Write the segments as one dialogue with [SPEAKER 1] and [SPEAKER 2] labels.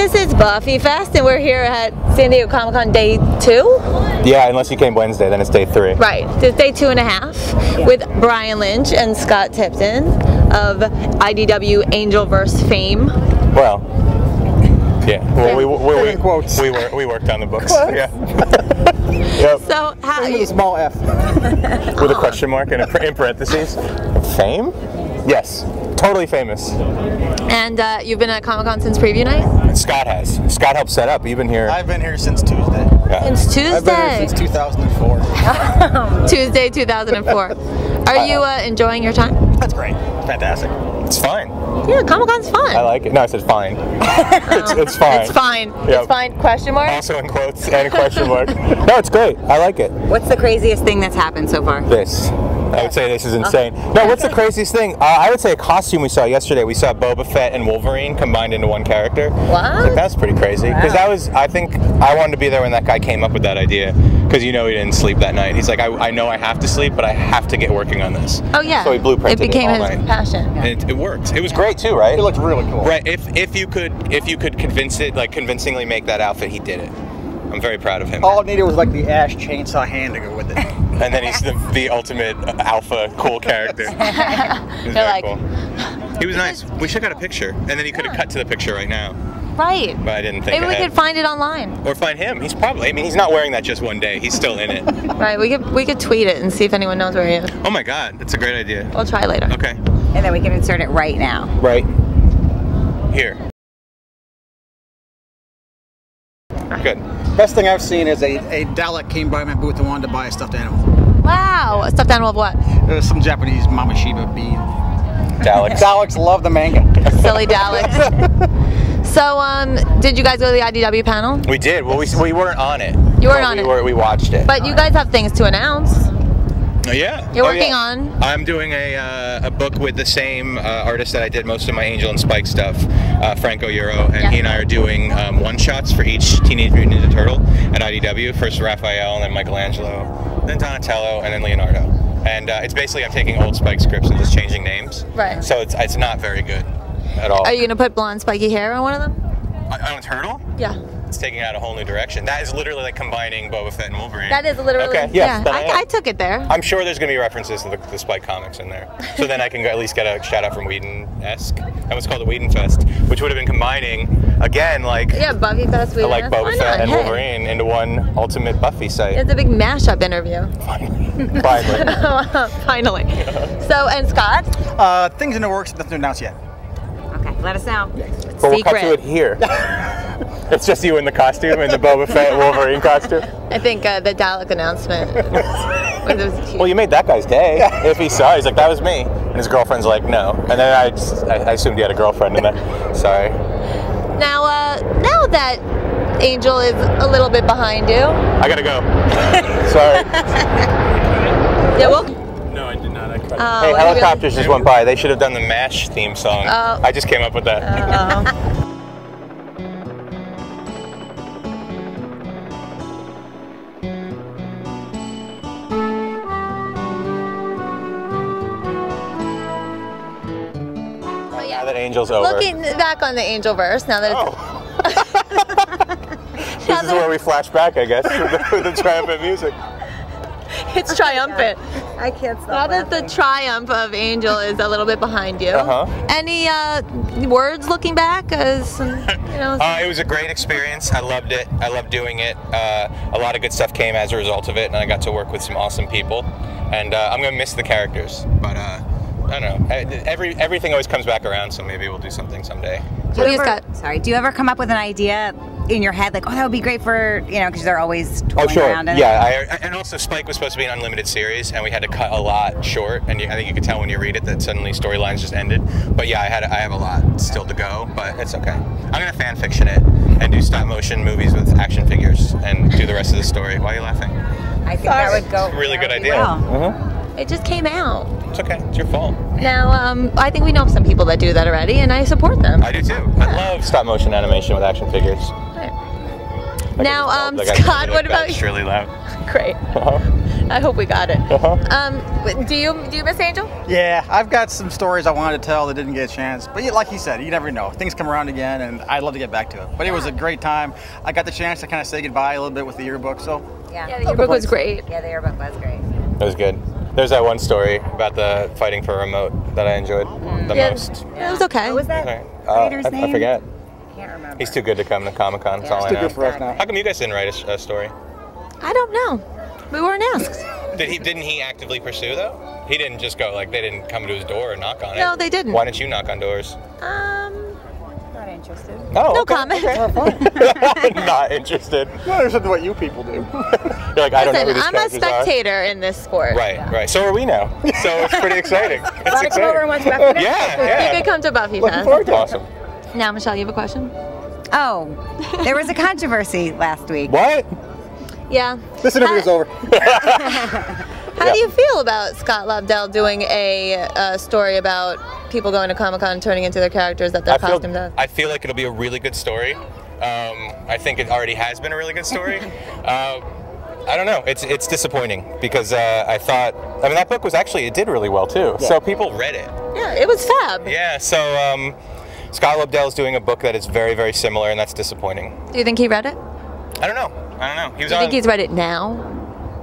[SPEAKER 1] This is Buffyfest, and we're here at San Diego Comic-Con Day 2.
[SPEAKER 2] Yeah, unless you came Wednesday, then it's Day 3.
[SPEAKER 1] Right, it's Day 2.5 with Brian Lynch and Scott Tipton of IDW Angelverse fame.
[SPEAKER 2] Well, yeah. Well, we worked on the books.
[SPEAKER 3] Quotes.
[SPEAKER 2] Yeah. Yep.
[SPEAKER 1] So how
[SPEAKER 3] With a small F.
[SPEAKER 2] With a question mark and in parentheses. Fame? Yes. Totally famous.
[SPEAKER 1] And you've been at Comic-Con since preview night?
[SPEAKER 2] Scott has. Scott helped set up. You've been here.
[SPEAKER 3] I've been here since Tuesday.
[SPEAKER 2] Yeah.
[SPEAKER 1] Since Tuesday.
[SPEAKER 3] I've been here since 2004.
[SPEAKER 1] Tuesday 2004. Are you enjoying your time?
[SPEAKER 3] That's great. Fantastic.
[SPEAKER 2] It's fine.
[SPEAKER 1] Yeah, Comic-Con's fun.
[SPEAKER 2] I like it. No, I said fine. It's fine.
[SPEAKER 1] It's fine.
[SPEAKER 2] Yep.
[SPEAKER 1] It's fine. Question mark?
[SPEAKER 2] Also in quotes and a question mark. No, it's great. I like it.
[SPEAKER 4] What's the craziest thing that's happened so far?
[SPEAKER 2] This. I would say this is insane. No, what's the craziest thing? I would say a costume we saw yesterday. We saw Boba Fett and Wolverine combined into one character.
[SPEAKER 1] What?
[SPEAKER 2] Like, that's pretty crazy. Because that was, I think, I wanted to be there when that guy came up with that idea. Because you know he didn't sleep that night. He's like, I know I have to sleep, but I have to get working on this.
[SPEAKER 1] Oh yeah.
[SPEAKER 2] So he blueprinted
[SPEAKER 1] it became
[SPEAKER 2] all
[SPEAKER 1] his
[SPEAKER 2] night.
[SPEAKER 1] passion.
[SPEAKER 2] And it worked. It was great too, right?
[SPEAKER 3] It looked really cool.
[SPEAKER 2] Right. If you could convincingly make that outfit, he did it. I'm very proud of him.
[SPEAKER 3] All it needed was like the Ash chainsaw hand to go with it.
[SPEAKER 2] And then he's the ultimate alpha cool character. He's very
[SPEAKER 1] like,
[SPEAKER 2] cool. He was nice. We should have got a picture, and then he could have cut to the picture right now.
[SPEAKER 1] Right.
[SPEAKER 2] But I didn't think
[SPEAKER 1] Maybe we
[SPEAKER 2] ahead.
[SPEAKER 1] could find it online.
[SPEAKER 2] Or find him. He's probably. I mean, he's not wearing that just one day. He's still in it.
[SPEAKER 1] Right. We could tweet it and see if anyone knows where he is.
[SPEAKER 2] Oh my God, that's a great idea.
[SPEAKER 1] We'll try later.
[SPEAKER 2] Okay.
[SPEAKER 4] And then we can insert it right now.
[SPEAKER 2] Right. Here. Good.
[SPEAKER 3] Best thing I've seen is a Dalek came by my booth and wanted to buy a stuffed animal.
[SPEAKER 1] Wow. A stuffed animal of what?
[SPEAKER 3] It was some Japanese Mama Shiba bead.
[SPEAKER 2] Daleks.
[SPEAKER 3] Daleks love the manga.
[SPEAKER 1] Silly Daleks. So, did you guys go to the IDW panel?
[SPEAKER 2] We did. Well, we weren't on it.
[SPEAKER 1] You weren't on it.
[SPEAKER 2] We watched it.
[SPEAKER 1] But you guys have things to announce.
[SPEAKER 2] Yeah.
[SPEAKER 1] You're working
[SPEAKER 2] yeah.
[SPEAKER 1] on?
[SPEAKER 2] I'm doing a book with the same artist that I did most of my Angel and Spike stuff, Franco Euro, and he and I are doing one-shots for each Teenage Mutant Ninja Turtle at IDW. First Raphael, and then Michelangelo, then Donatello, and then Leonardo. And it's basically I'm taking old Spike scripts and just changing names.
[SPEAKER 1] Right.
[SPEAKER 2] So it's not very good at all.
[SPEAKER 1] Are you gonna put blonde spiky hair on one of them?
[SPEAKER 2] On a turtle?
[SPEAKER 1] Yeah.
[SPEAKER 2] It's taking out a whole new direction. That is literally like combining Boba Fett and Wolverine.
[SPEAKER 1] That is literally.
[SPEAKER 2] Okay. Yes,
[SPEAKER 1] Yeah. I took it there.
[SPEAKER 2] I'm sure there's going to be references to the Spike comics in there. So then I can at least get a shout out from Whedon-esque. That was called the Whedon-fest, which would have been combining, again, like
[SPEAKER 1] Buffyfest.
[SPEAKER 2] like Boba Fett and Wolverine into one ultimate Buffy site.
[SPEAKER 1] It's a big mashup interview.
[SPEAKER 2] Finally. Finally.
[SPEAKER 1] Finally. So, and Scott?
[SPEAKER 3] Things in the works, nothing to announce yet.
[SPEAKER 4] Okay, let us know.
[SPEAKER 2] But we'll cut to it here. It's just you in the costume, in the Boba Fett Wolverine costume.
[SPEAKER 1] I think the Dalek announcement.
[SPEAKER 2] Well, you made that guy's day. If he saw, he's like, that was me. And his girlfriend's like, no. And then I assumed he had a girlfriend in that. Sorry.
[SPEAKER 1] Now that Angel is a little bit behind you.
[SPEAKER 2] I gotta go. Sorry.
[SPEAKER 1] Yeah, well.
[SPEAKER 2] No, I did not. I cut
[SPEAKER 1] Oh,
[SPEAKER 2] hey, helicopters just went by. They should have done the MASH theme song. I just came up with that. Now that Angel's over.
[SPEAKER 1] Looking back on the Angelverse, now that it's...
[SPEAKER 2] This is where we flash back, I guess, with the triumphant music.
[SPEAKER 1] It's triumphant.
[SPEAKER 4] I can't stop.
[SPEAKER 1] Now that the triumph of Angel is a little bit behind you, any words looking back? As you know,
[SPEAKER 2] it was a great experience. I loved it. I loved doing it. A lot of good stuff came as a result of it, and I got to work with some awesome people. And I'm gonna miss the characters, but I don't know. Everything always comes back around, so maybe we'll do something someday.
[SPEAKER 4] Do you ever come up with an idea in your head, like, oh, that would be great for, you know, because they're always touring around in it?
[SPEAKER 2] Yeah, and also Spike was supposed to be an unlimited series, and we had to cut a lot short, and I think you could tell when you read it that suddenly storylines just ended. But yeah, I have a lot still to go, but it's okay. I'm gonna fan fiction it and do stop motion movies with action figures and do the rest of the story. Why are you laughing?
[SPEAKER 4] I think that would go.
[SPEAKER 2] Really good idea.
[SPEAKER 4] Well.
[SPEAKER 1] it just came out.
[SPEAKER 2] It's okay. It's your fault.
[SPEAKER 1] Now, I think we know some people that do that already, and I support them.
[SPEAKER 2] I do too. I love stop motion animation with action figures.
[SPEAKER 1] Now, Scott, what about you?
[SPEAKER 2] It's really loud.
[SPEAKER 1] Great. I hope we got it.
[SPEAKER 5] Uh-huh.
[SPEAKER 1] Do you miss Angel?
[SPEAKER 3] Yeah, I've got some stories I wanted to tell that didn't get a chance. But like he said, you never know. Things come around again, and I'd love to get back to it. But it was a great time. I got the chance to kind of say goodbye a little bit with the yearbook, so.
[SPEAKER 1] Yeah, the yearbook was great.
[SPEAKER 4] Yeah, the yearbook was great.
[SPEAKER 2] It was good. There's that one story about the fighting for a remote that I enjoyed the most.
[SPEAKER 1] Yeah, it was okay.
[SPEAKER 4] What was that?
[SPEAKER 2] I forget.
[SPEAKER 4] I can't remember.
[SPEAKER 2] He's too good to come to Comic-Con, that's all I
[SPEAKER 3] Too
[SPEAKER 2] know.
[SPEAKER 3] good for us now.
[SPEAKER 2] How come you guys didn't write a story?
[SPEAKER 1] I don't know. We weren't asked.
[SPEAKER 2] Didn't he actively pursue, though? He didn't just go, like, they didn't come to his door and knock on it.
[SPEAKER 1] No, they didn't.
[SPEAKER 2] Why didn't you knock on doors?
[SPEAKER 4] Not interested.
[SPEAKER 2] Oh,
[SPEAKER 1] No
[SPEAKER 2] okay.
[SPEAKER 1] comment.
[SPEAKER 2] Not interested.
[SPEAKER 3] Not interested in what you people do.
[SPEAKER 2] You're like, I don't know who
[SPEAKER 1] Listen,
[SPEAKER 2] these
[SPEAKER 1] I'm a
[SPEAKER 2] characters
[SPEAKER 1] spectator in this sport.
[SPEAKER 2] are. Right. So are we now. So it's pretty exciting. It's
[SPEAKER 4] Want to come over and watch Buffyfest?
[SPEAKER 2] Yeah.
[SPEAKER 1] You could come to
[SPEAKER 3] Looking
[SPEAKER 1] Buffyfest.
[SPEAKER 3] forward to it.
[SPEAKER 2] Awesome.
[SPEAKER 1] Now, Michelle, you have a question?
[SPEAKER 4] Oh, there was a controversy last week.
[SPEAKER 2] What?
[SPEAKER 1] Yeah.
[SPEAKER 3] This interview's over.
[SPEAKER 1] How do you feel about Scott Lobdell doing a story about people going to Comic-Con and turning into their characters that they're costumed as?
[SPEAKER 2] I feel like it'll be a really good story. I think it already has been a really good story. I don't know. It's disappointing because I mean, that book was actually, it did really well too. Yeah. So people read it.
[SPEAKER 1] Yeah, it was fab.
[SPEAKER 2] Yeah, so Scott Lobdell is doing a book that is very, very similar, and that's disappointing.
[SPEAKER 1] Do you think he read it?
[SPEAKER 2] I don't know. He was
[SPEAKER 1] Do you think he's read it now?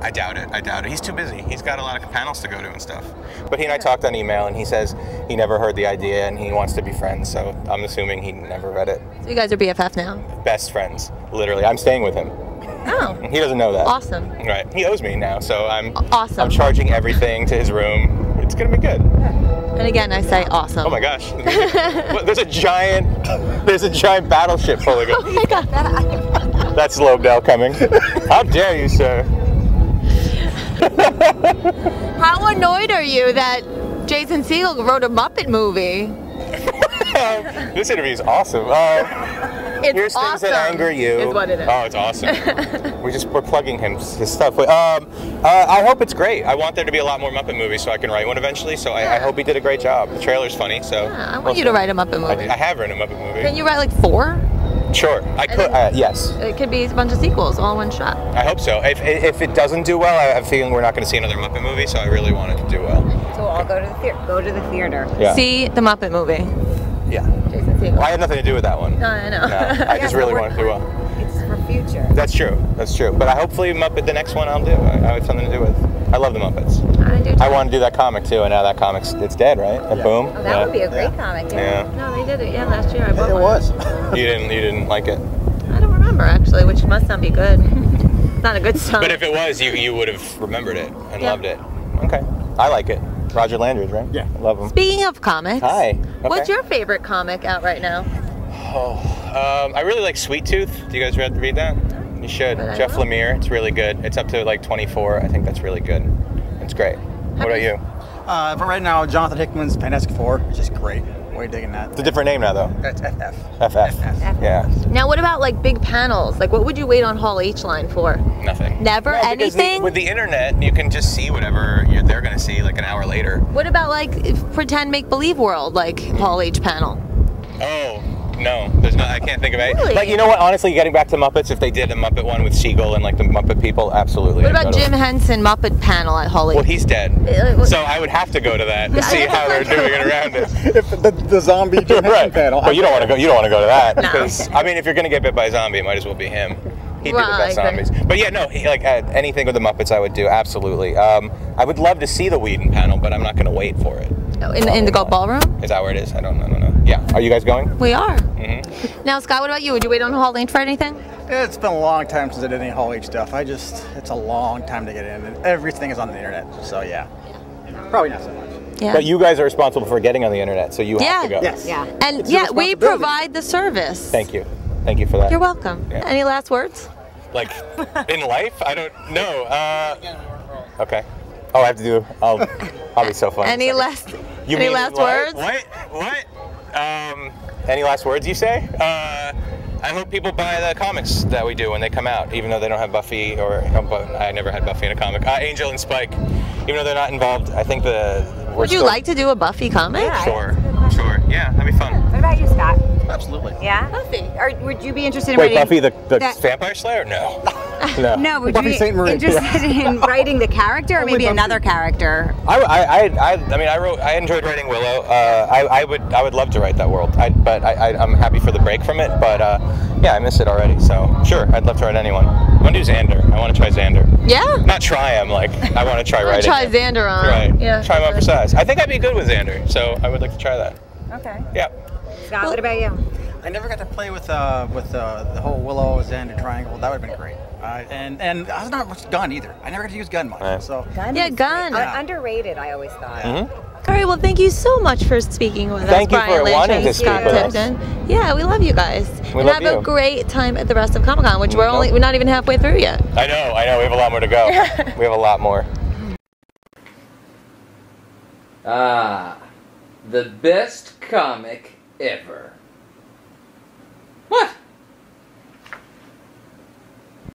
[SPEAKER 2] I doubt it. He's too busy. He's got a lot of panels to go to and stuff. But he and I talked on email, and he says he never heard the idea, and he wants to be friends, so I'm assuming he never read it.
[SPEAKER 1] So you guys are BFF now?
[SPEAKER 2] Best friends, literally. I'm staying with him.
[SPEAKER 1] Oh.
[SPEAKER 2] He doesn't know that.
[SPEAKER 1] Awesome.
[SPEAKER 2] Right. He owes me now, so I'm
[SPEAKER 1] awesome.
[SPEAKER 2] charging everything to his room. It's gonna be good.
[SPEAKER 1] And again, I say awesome.
[SPEAKER 2] Oh my gosh. There's a giant battleship pulling up.
[SPEAKER 1] Oh my god.
[SPEAKER 2] That's Lobdell coming. How dare you, sir?
[SPEAKER 1] How annoyed are you that Jason Segel wrote a Muppet movie?
[SPEAKER 2] This interview is awesome. Here's things that anger you.
[SPEAKER 1] Is what it is.
[SPEAKER 2] Oh, it's awesome. We're plugging his stuff. I hope it's great. I want there to be a lot more Muppet movies so I can write one eventually. So I hope he did a great job. The trailer's funny. So
[SPEAKER 1] yeah, I want you to write a Muppet movie.
[SPEAKER 2] I have written a Muppet movie.
[SPEAKER 1] Can you write like 4?
[SPEAKER 2] Sure, I could. Yes.
[SPEAKER 1] It could be a bunch of sequels, all in one shot.
[SPEAKER 2] I hope so. If it doesn't do well, I have a feeling we're not going to see another Muppet movie. So I really want it to do well.
[SPEAKER 4] So we'll all go to the theater.
[SPEAKER 2] Yeah.
[SPEAKER 1] See the Muppet movie.
[SPEAKER 2] Yeah.
[SPEAKER 1] Jason Segel.
[SPEAKER 2] Well, I had nothing to do with that one.
[SPEAKER 1] No, I know.
[SPEAKER 2] No, I just really want it to do well.
[SPEAKER 4] It's for future.
[SPEAKER 2] That's true. But hopefully Muppet, the next one I'll do. I have something to do with. I love the Muppets.
[SPEAKER 1] I do too.
[SPEAKER 2] I want to do that comic too, and now that comic's it's dead, right? At Boom.
[SPEAKER 4] Oh, that would be a great comic.
[SPEAKER 2] Yeah.
[SPEAKER 1] No, they did it. Yeah, last year I bought one.
[SPEAKER 3] It was.
[SPEAKER 2] You didn't like it.
[SPEAKER 1] I don't remember actually, which must not be good. It's not a good song.
[SPEAKER 2] But if it was, you would have remembered it and loved it. Okay. I like it. Roger Landry's, right?
[SPEAKER 3] Yeah.
[SPEAKER 2] I love him.
[SPEAKER 1] Speaking of comics,
[SPEAKER 2] Hi. Okay.
[SPEAKER 1] What's your favorite comic out right now?
[SPEAKER 2] Oh, I really like Sweet Tooth. Do you guys read that? You should. Jeff Lemire. It's really good. It's up to like 24. I think that's really good. It's great. What about you?
[SPEAKER 3] But right now, Jonathan Hickman's Fantastic Four is just great. Way digging that.
[SPEAKER 2] It's a different name now, though.
[SPEAKER 3] That's FF.
[SPEAKER 2] FF. Yeah.
[SPEAKER 1] Now, what about like big panels? Like, what would you wait on Hall H line for?
[SPEAKER 2] Nothing.
[SPEAKER 1] Never anything?
[SPEAKER 2] With the internet, you can just see whatever they're going to see like an hour later.
[SPEAKER 1] What about like pretend make-believe world, like Hall H panel?
[SPEAKER 2] Oh, no. There's not. I can't think of any.
[SPEAKER 1] Really?
[SPEAKER 2] Like, you know what? Honestly, getting back to Muppets, if they did a Muppet one with Siegel and like the Muppet people, absolutely.
[SPEAKER 1] What about Jim Henson Muppet panel at Hall H?
[SPEAKER 2] Well, he's dead. So I would have to go to that to see how they're doing it around it.
[SPEAKER 3] If the zombie Jim Henson panel.
[SPEAKER 2] But you don't want to go. You don't want to go to that
[SPEAKER 1] No.
[SPEAKER 2] because I mean, if you're going to get bit by a zombie, it might as well be him. He'd be the best zombies. But yeah, no, anything with the Muppets, I would do absolutely. I would love to see the Whedon panel, but I'm not going to wait for it.
[SPEAKER 1] In the Gold Ballroom?
[SPEAKER 2] Is that where it is? I don't know. Yeah. Are you guys going?
[SPEAKER 1] We are.
[SPEAKER 2] Mm-hmm.
[SPEAKER 1] Now, Scott, what about you? Would you wait on Hall H for anything?
[SPEAKER 3] It's been a long time since I did any Hall H stuff. It's a long time to get in, and everything is on the internet. So yeah. Probably not so much.
[SPEAKER 1] Yeah.
[SPEAKER 2] But you guys are responsible for getting on the internet, so you have to go.
[SPEAKER 3] Yes.
[SPEAKER 4] Yeah.
[SPEAKER 1] And
[SPEAKER 3] It's your
[SPEAKER 1] yeah, we
[SPEAKER 3] responsibility.
[SPEAKER 1] provide the service.
[SPEAKER 2] Thank you. Thank you for that.
[SPEAKER 1] You're welcome.
[SPEAKER 2] Yeah.
[SPEAKER 1] Any last words?
[SPEAKER 2] Like, in life? I don't know. Okay. Oh, I have to do. I'll be so funny.
[SPEAKER 1] Any last
[SPEAKER 2] what?
[SPEAKER 1] words?
[SPEAKER 2] What? Any last words you say? I hope people buy the comics that we do when they come out, even though they don't have Buffy but I never had Buffy in a comic. Angel and Spike, even though they're not involved. I think
[SPEAKER 1] Would you like to do a Buffy comic?
[SPEAKER 4] Yeah.
[SPEAKER 2] Sure. Yeah, that'd be fun.
[SPEAKER 4] What about you, Scott?
[SPEAKER 3] Absolutely.
[SPEAKER 4] Yeah?
[SPEAKER 1] Buffy.
[SPEAKER 4] Or would you be interested in
[SPEAKER 2] Wait,
[SPEAKER 4] writing...
[SPEAKER 2] Buffy the Vampire Slayer? No.
[SPEAKER 4] No, would
[SPEAKER 3] Buffy
[SPEAKER 4] you
[SPEAKER 3] St.
[SPEAKER 4] be
[SPEAKER 3] Marie.
[SPEAKER 4] interested in writing the character or maybe another character?
[SPEAKER 2] I enjoyed writing Willow. I would love to write that world. I'm happy for the break from it. But yeah, I miss it already. So sure, I'd love to write anyone. I want to do Xander. I want to try Xander.
[SPEAKER 1] Yeah.
[SPEAKER 2] Not try him. Like I want to try writing.
[SPEAKER 1] Try Xander on.
[SPEAKER 2] Right.
[SPEAKER 1] Yeah.
[SPEAKER 2] Try him out for size. I think I'd be good with Xander. So I would like to try that.
[SPEAKER 4] Okay.
[SPEAKER 2] Yeah.
[SPEAKER 4] Scott, what about you?
[SPEAKER 3] I never got to play with the whole Willow Xander triangle. That would have been great. And I was not much gun either. I never got to use gun much.
[SPEAKER 2] Right.
[SPEAKER 3] So
[SPEAKER 4] Gun?
[SPEAKER 1] Yeah, gun.
[SPEAKER 4] Underrated, I always thought.
[SPEAKER 1] All right, well, thank you so much for speaking with us,
[SPEAKER 2] Thank you
[SPEAKER 1] Brian
[SPEAKER 2] for
[SPEAKER 1] Lynch
[SPEAKER 2] wanting
[SPEAKER 1] and
[SPEAKER 2] to speak
[SPEAKER 1] Scott
[SPEAKER 2] with us.
[SPEAKER 1] Tipton. Yeah, we love you guys.
[SPEAKER 2] We
[SPEAKER 1] and
[SPEAKER 2] love
[SPEAKER 1] have
[SPEAKER 2] you.
[SPEAKER 1] a great time at the rest of Comic-Con, which we're not even halfway through yet.
[SPEAKER 2] I know. We have a lot more to go. We have a lot more.
[SPEAKER 5] The best comic ever. What?